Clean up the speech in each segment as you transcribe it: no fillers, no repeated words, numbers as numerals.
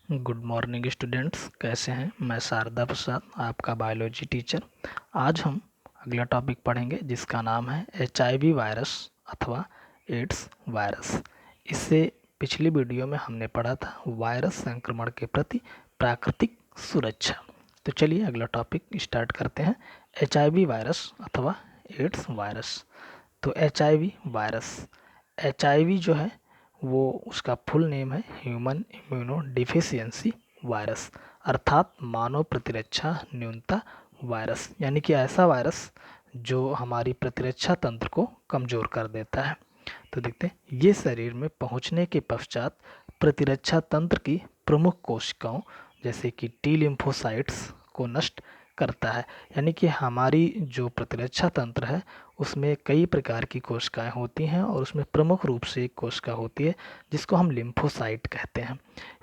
Good morning students, कैसे हैं। मैं शारदा प्रसाद, आपका बायोलॉजी टीचर। आज हम अगला टॉपिक पढ़ेंगे जिसका नाम है HIV वायरस अथवा एड्स वायरस। इससे पिछली वीडियो में हमने पढ़ा था वायरस संक्रमण के प्रति प्राकृतिक सुरक्षा। तो चलिए अगला टॉपिक स्टार्ट करते हैं, HIV वायरस अथवा एड्स वायरस। तो HIV वायरस, HIV जो है वो उसका फुल नेम है ह्यूमन इम्यूनो डिफिशियंसी वायरस, अर्थात मानव प्रतिरक्षा न्यूनता वायरस, यानी कि ऐसा वायरस जो हमारी प्रतिरक्षा तंत्र को कमज़ोर कर देता है। तो देखते हैं, ये शरीर में पहुंचने के पश्चात प्रतिरक्षा तंत्र की प्रमुख कोशिकाओं जैसे कि टी लिम्फोसाइट्स को नष्ट करता है। यानी कि हमारी जो प्रतिरक्षा तंत्र है उसमें कई प्रकार की कोशिकाएं होती हैं और उसमें प्रमुख रूप से एक कोशिका होती है जिसको हम लिम्फोसाइट कहते हैं।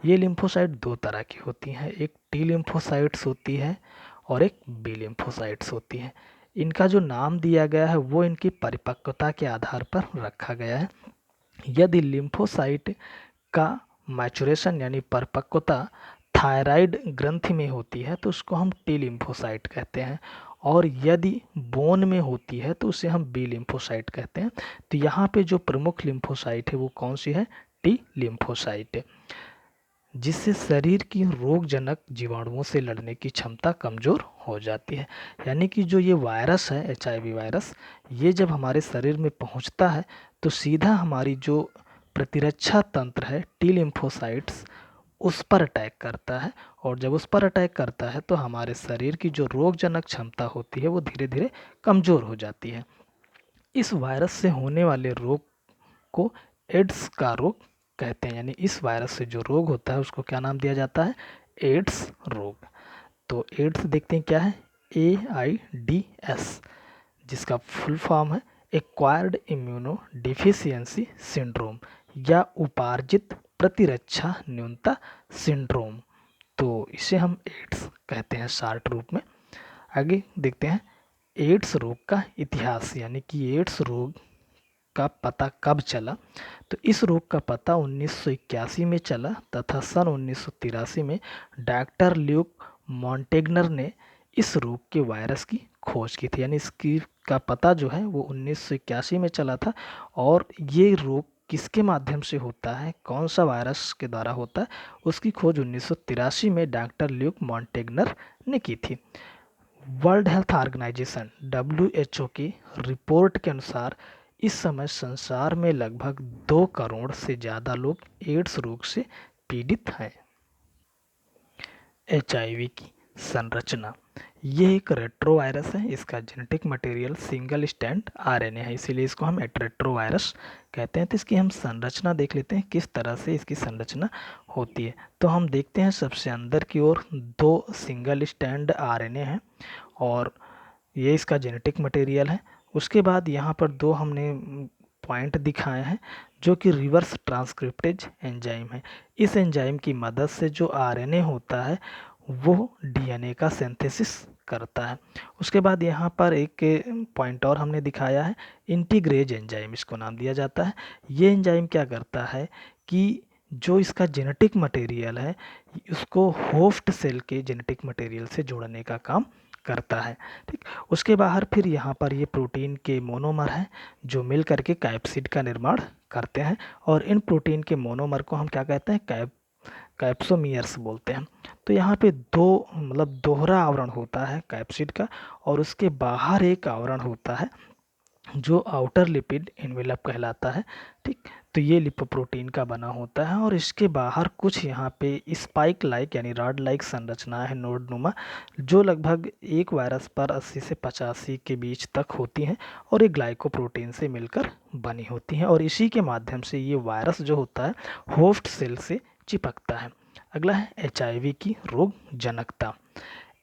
ये लिम्फोसाइट दो तरह की होती हैं, एक टी लिम्फोसाइट्स होती है और एक बी लिम्फोसाइट्स होती है। इनका जो नाम दिया गया है वो इनकी परिपक्वता के आधार पर रखा गया है। यदि लिम्फोसाइट का मैचुरेशन यानी परिपक्वता थायराइड ग्रंथि में होती है तो उसको हम टी लिम्फोसाइट कहते हैं, और यदि बोन में होती है तो उसे हम बी लिम्फोसाइट कहते हैं। तो यहाँ पे जो प्रमुख लिम्फोसाइट है वो कौन सी है, टी लिम्फोसाइट, जिससे शरीर की रोगजनक जीवाणुओं से लड़ने की क्षमता कमज़ोर हो जाती है। यानी कि जो ये वायरस है HIV वायरस, ये जब हमारे शरीर में पहुंचता है तो सीधा हमारी जो प्रतिरक्षा तंत्र है टी लिम्फोसाइट्स उस पर अटैक करता है, और जब उस पर अटैक करता है तो हमारे शरीर की जो रोगजनक क्षमता होती है वो धीरे धीरे कमज़ोर हो जाती है। इस वायरस से होने वाले रोग को एड्स का रोग कहते हैं। यानी इस वायरस से जो रोग होता है उसको क्या नाम दिया जाता है, एड्स रोग। तो एड्स देखते हैं क्या है, AIDS, जिसका फुल फॉर्म है एक्वायर्ड इम्यूनो डिफिशियंसी सिंड्रोम या उपार्जित प्रतिरक्षा न्यूनता सिंड्रोम। तो इसे हम एड्स कहते हैं शॉर्ट रूप में। आगे देखते हैं एड्स रोग का इतिहास, यानी कि एड्स रोग का पता कब चला। तो इस रोग का पता 1981 में चला तथा सन 1983 में डॉक्टर ल्यूक मॉन्टेग्नर ने इस रोग के वायरस की खोज की थी। यानी इसकी का पता जो है वो 1981 में चला था, और ये रोग किसके माध्यम से होता है, कौन सा वायरस के द्वारा होता है, उसकी खोज 1983 में डॉक्टर ल्यूक मॉन्टेग्नर ने की थी। वर्ल्ड हेल्थ ऑर्गेनाइजेशन WHO की रिपोर्ट के अनुसार इस समय संसार में लगभग 2 करोड़ से ज़्यादा लोग एड्स रोग से पीड़ित हैं। HIV की संरचना, ये एक रेट्रोवायरस है। इसका genetic material single stand RNA है, इसीलिए इसको हम रेट्रोवायरस कहते हैं। तो इसकी हम संरचना देख लेते हैं, किस तरह से इसकी संरचना होती है। तो हम देखते हैं सबसे अंदर की ओर 2 सिंगल स्टैंड RNA हैं और ये इसका जेनेटिक मटेरियल है। उसके बाद यहाँ पर 2 हमने पॉइंट दिखाए हैं जो कि रिवर्स ट्रांसक्रिप्टेज एंजाइम है। इस एंजाइम की मदद से जो RNA होता है वो DNA का सिंथेसिस करता है। उसके बाद यहाँ पर एक पॉइंट और हमने दिखाया है, इंटीग्रेज एंजाइम इसको नाम दिया जाता है। ये एंजाइम क्या करता है कि जो इसका जेनेटिक मटेरियल है उसको होस्ट सेल के जेनेटिक मटेरियल से जोड़ने का काम करता है। ठीक, उसके बाहर फिर यहाँ पर ये प्रोटीन के मोनोमर हैं जो मिल करके कैप्सिड का निर्माण करते हैं, और इन प्रोटीन के मोनोमर को हम क्या कहते हैं, कैप्सोमियर्स बोलते हैं। तो यहाँ पे दोहरा आवरण होता है कैप्सिड का, और उसके बाहर एक आवरण होता है जो आउटर लिपिड एनवेलप कहलाता है। ठीक, तो ये लिपोप्रोटीन का बना होता है, और इसके बाहर कुछ यहाँ पे स्पाइक लाइक यानी रॉड लाइक संरचना है, नोड नुमा, जो लगभग एक वायरस पर 80 से 85 के बीच तक होती हैं, और ये ग्लाइकोप्रोटीन से मिलकर बनी होती हैं, और इसी के माध्यम से ये वायरस जो होता है होस्ट सेल से चिपकता है। अगला है HIV की रोग जनकता।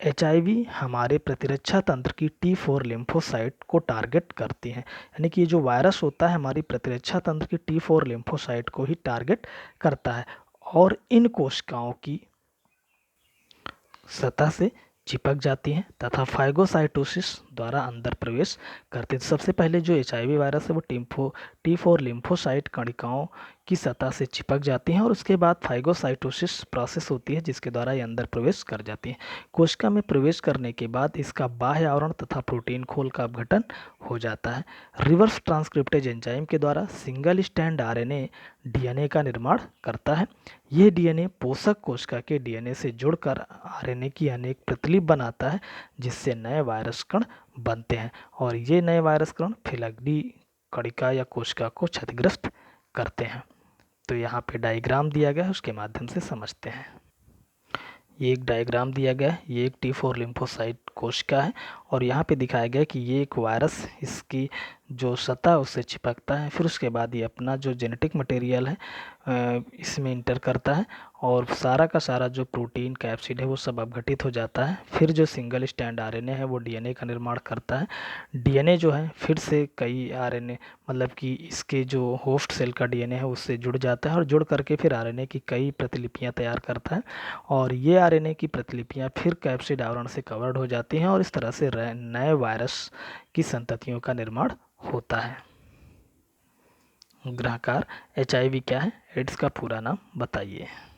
HIV हमारे प्रतिरक्षा तंत्र की T4 लिम्फोसाइट को टारगेट करती है। यानी कि जो वायरस होता है हमारी प्रतिरक्षा तंत्र की T4 लिम्फोसाइट को ही टारगेट करता है, और इन कोशिकाओं की सतह से चिपक जाती हैं तथा फाइगोसाइटोसिस द्वारा अंदर प्रवेश करते हैं। सबसे पहले जो HIV वायरस है वो T4 लिम्फोसाइट कणिकाओं की सतह से चिपक जाती हैं और उसके बाद फाइगोसाइटोसिस प्रोसेस होती है जिसके द्वारा ये अंदर प्रवेश कर जाती हैं। कोशिका में प्रवेश करने के बाद इसका बाह्य आवरण तथा प्रोटीन खोल का अपघटन हो जाता है। रिवर्स ट्रांसक्रिप्टेज एंजाइम के द्वारा सिंगल स्टैंड आरएनए डीएनए का निर्माण करता है। यह डीएनए पोषक कोशिका के डीएनए से जुड़कर आरएनए की अनेक प्रतिलिपि बनाता है जिससे नए वायरस कण बनते हैं और ये नए वायरस कण फिर अगली कणिका या कोशिका को क्षतिग्रस्त करते हैं। तो यहाँ पे डायग्राम दिया गया है, उसके माध्यम से समझते हैं। ये एक डायग्राम दिया गया है, ये एक T4 लिम्फोसाइट कोशिका है और यहाँ पे दिखाया गया है कि ये एक वायरस इसकी जो सतह उससे चिपकता है, फिर उसके बाद ये अपना जो जेनेटिक मटेरियल है इसमें इंटर करता है और सारा का सारा जो प्रोटीन कैप्सिड है वो सब अपघटित हो जाता है। फिर जो सिंगल स्टैंड आरएनए है वो डीएनए का निर्माण करता है। डीएनए जो है फिर से कई आरएनए मतलब कि इसके जो होस्ट सेल का डीएनए है उससे जुड़ जाता है और जुड़ करके फिर आरएनए की कई प्रतिलिपियां तैयार करता है और ये आरएनए की प्रतिलिपियां फिर कैप्सिड आवरण से कवर्ड हो जाती हैं और इस तरह से नए वायरस की संततियों का निर्माण होता है। ग्रहकार HIV क्या है? एड्स का पूरा नाम बताइए।